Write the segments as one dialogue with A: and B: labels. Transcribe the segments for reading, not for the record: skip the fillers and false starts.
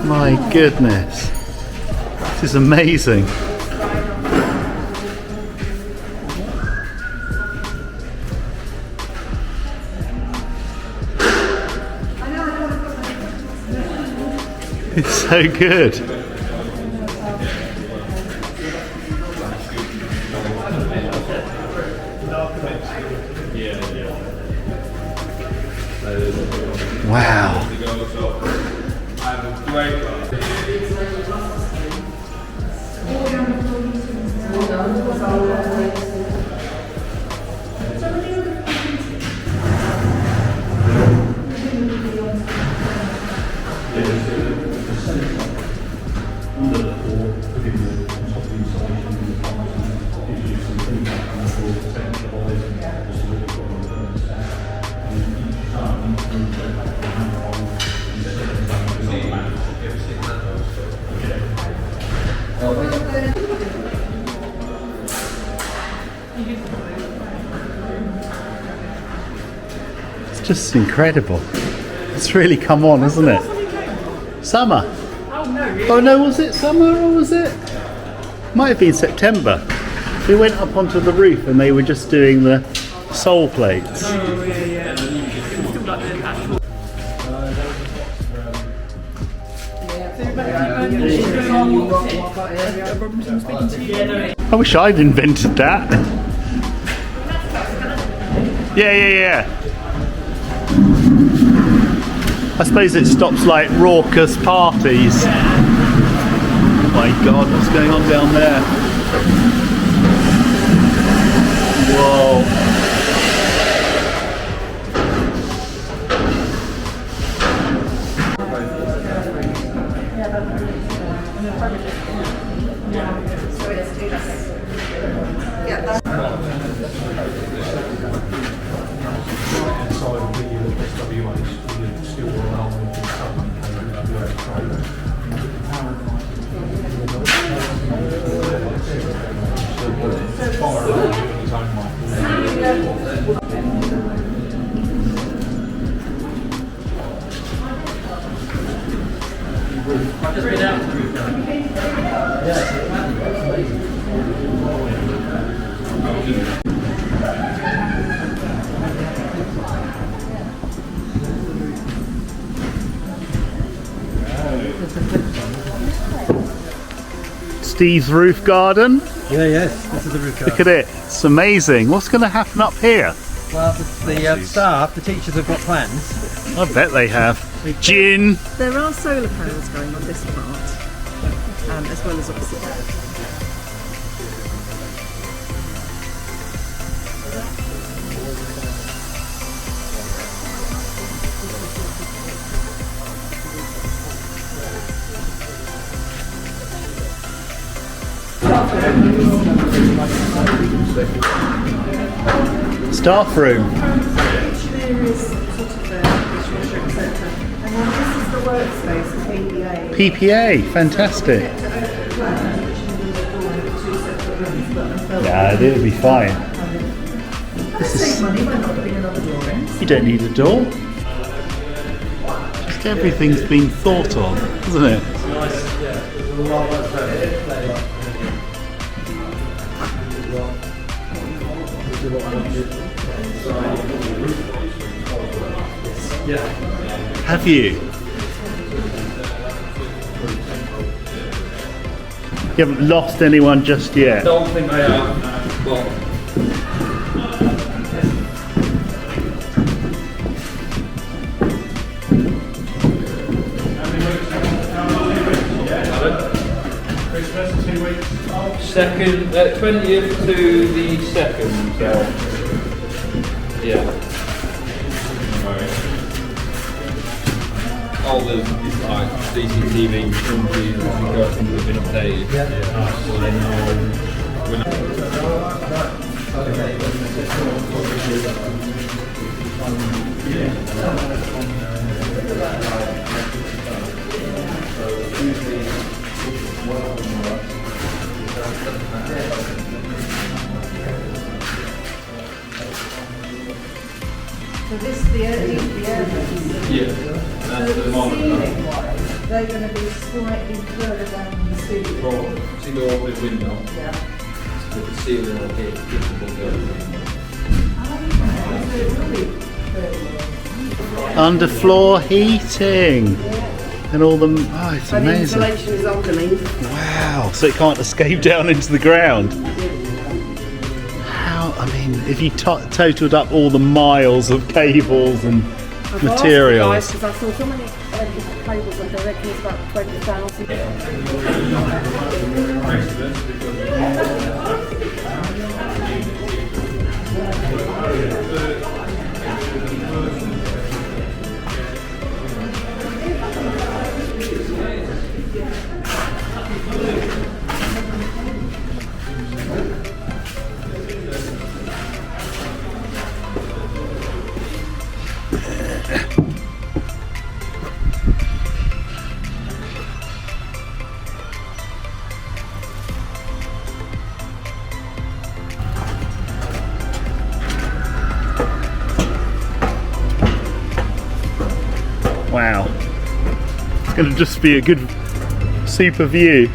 A: My goodness, this is amazing. It's so good. Wow. It's just incredible. It's really come on, isn't it? Summer. Oh no, was it summer or was it? Might have been September. We went up onto the roof and they were just doing the sole plates.
B: Oh yeah, yeah.
A: I wish I'd invented that. Yeah. I suppose it stops like raucous parties. Oh my god, what's going on down there? Whoa. Steve's roof garden.
C: Yes, this is the roof garden.
A: Look at it, it's amazing. What's going to happen up here?
C: Well, the staff, the teachers have got plans.
A: I bet they have. Gin.
B: There are solar panels going on this part, as well as obviously that.
A: Staff room.
B: Here is sort of the visual centre, and then this is the workspace for PPA.
A: PPA, fantastic. Yeah, it'll be fine.
B: Save money by not putting another door in.
A: You don't need a door. Just everything's been thought of, isn't it? Have you? You haven't lost anyone just yet.
D: Don't think I have. Well,
E: Christmas, 2 weeks.
D: second, 20th to the 2nd. So, yeah. All the like CCTV countries and go from have been updated. Yeah. So they know when
B: So this, the air vents.
D: Yeah, that's
B: So
D: the moment.
B: ceiling wise, they're going to be slightly further down the ceiling.
D: For see the open window,
B: Yeah.
D: so the ceiling will get visible there.
B: So it will be further.
A: Underfloor heating. And all the... Oh, it's
B: And the
A: amazing.
B: insulation is underneath.
A: Wow. So it can't escape down into the ground. How... I mean, if you totaled up all the miles of cables and materials.
B: Because I saw so many electrical cables and I reckon it's about 20,000.
A: Wow. It's going to just be a good super view.
D: It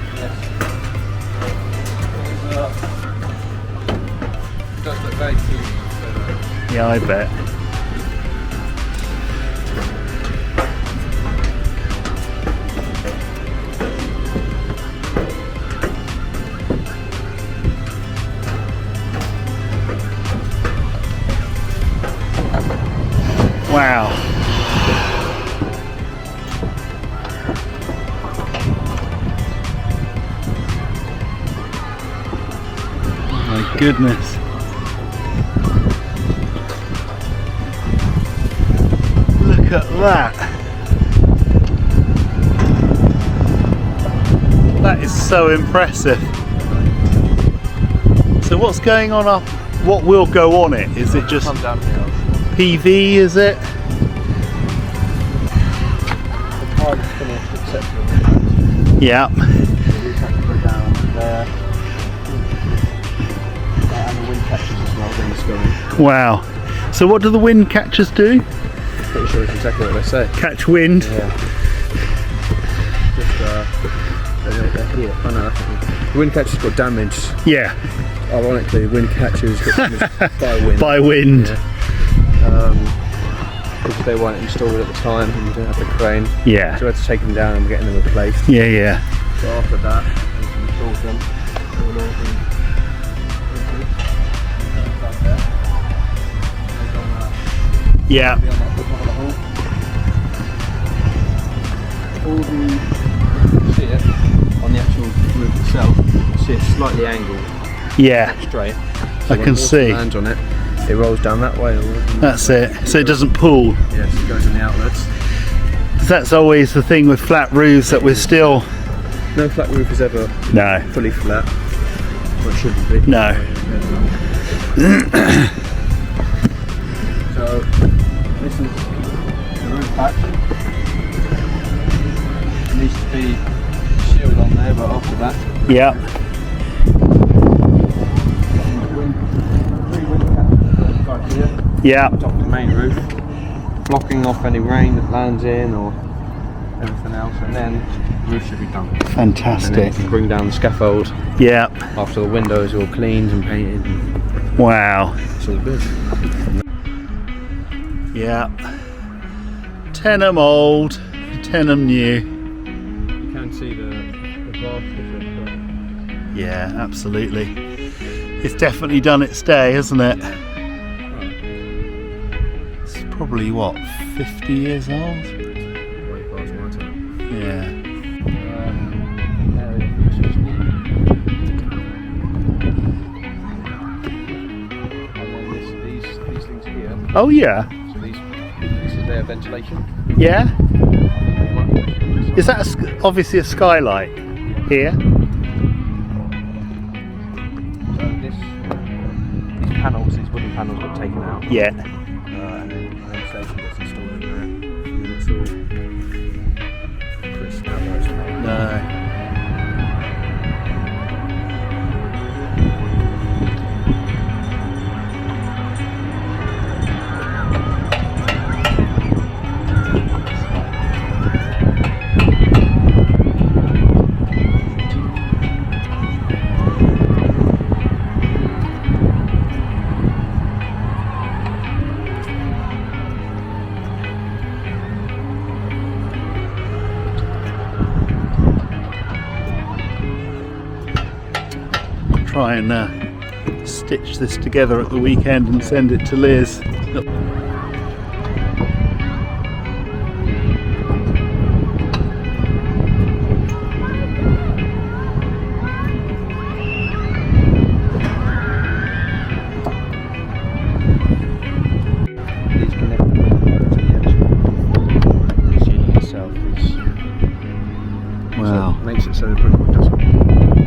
D: does look very cute.
A: Yeah, I bet. Wow. My goodness. Look at that. That is so impressive. So what's going on up? What will go on it? Is it just
C: Come down here.
A: PV, is it?
C: The pipe is finished except for the windows.
A: Yeah.
C: We have to go down there. And the wind catches as well, then it's going.
A: Wow. So what do the wind catchers do?
C: Pretty sure it's exactly what they say.
A: Catch wind?
C: Yeah. Just, they're here. Oh no, the wind catcher's got damaged.
A: Yeah.
C: Ironically, the wind catcher's got damaged by wind.
A: By wind.
C: Yeah. Because they weren't installed at the time and we didn't have the crane.
A: Yeah.
C: So we had to take them down and we're getting them replaced.
A: Yeah, yeah.
C: So after that, we can install them.
A: Yeah.
C: All the see it on the actual roof itself, you can see it's slightly angled
A: Yeah.
C: straight.
A: I can see.
C: Lands on it, it rolls down that way.
A: That's it. So it doesn't pull.
C: Yes, it goes in the outlets.
A: That's always the thing with flat roofs, that we're still...
C: No flat roof is ever
A: No.
C: fully flat. Well, it shouldn't be.
A: No.
C: So this is the roof patch. It needs to be sealed on there, but after that,
A: Yeah.
C: three wind catches right here,
A: Yeah.
C: top of the main roof, blocking off any rain that lands in or everything else, and then the roof should be done. And then
A: Fantastic.
C: you can bring down the scaffold
A: Yeah.
C: after the windows are all cleaned and painted, and
A: Wow.
C: it's all good.
A: Yeah. Teynham old, Teynham new.
C: You can see the vast difference.
A: Yeah, absolutely. It's definitely done its day, hasn't it? It's probably, what, 50 years old?
C: Way past my time.
A: Yeah.
C: These things here,
A: Oh, yeah.
C: so this is their ventilation.
A: Yeah? Is that obviously a skylight here?
C: So these panels, these wooden panels got taken out,
A: Yeah.
C: and then the ventilation gets installed in there. And it's all crisp now, though, it's not.
A: No. try and stitch this together at the weekend and send it to Liz. Look.
C: These connect to the ceiling itself.
A: Wow.
C: So it makes it so the brickwork doesn't.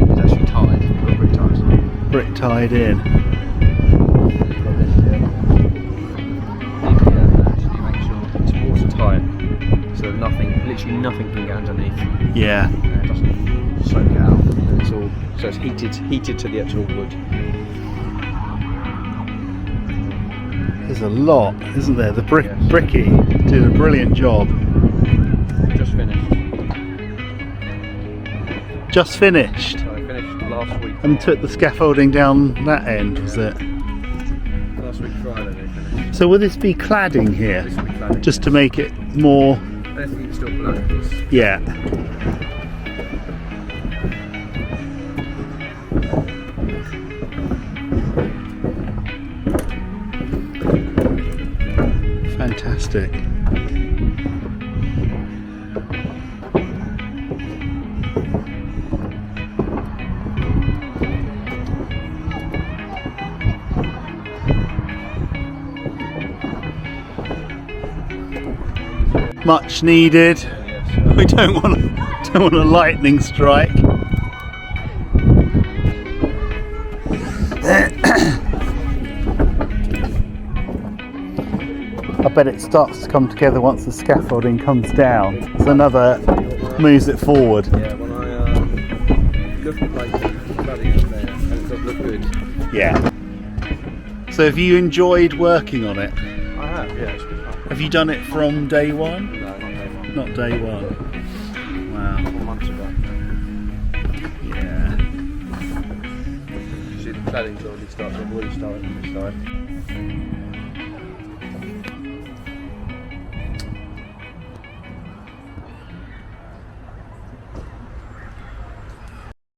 C: It's actually tied. You've got brick ties.
A: Brick tied in.
C: You've got this here. Actually make sure it's watertight, so that literally nothing can get underneath.
A: Yeah.
C: It doesn't soak it out. And it's all so it's heated to the actual wood.
A: There's a lot, isn't there? The
C: Yes.
A: Bricky did a brilliant job.
C: Just finished.
A: Just finished.
C: So I finished last week.
A: And took the scaffolding down that end, was it?
C: Last week Friday they finished.
A: So will this be cladding here?
C: This will be cladding.
A: Just to make it more...
C: Everything's still black. It's
A: Yeah. Fantastic. Much needed. We don't want a lightning strike. I bet it starts to come together once the scaffolding comes down. It's another moves it forward.
C: Yeah, when I look at like cladding up there, and it does look good.
A: Yeah. So have you enjoyed working on it?
C: I have, yeah, it's good fun.
A: Have you done it from day one?
C: No, not day one.
A: Not day one. Wow.
C: 4 months ago.
A: Yeah.
C: You see the cladding's already started on this side.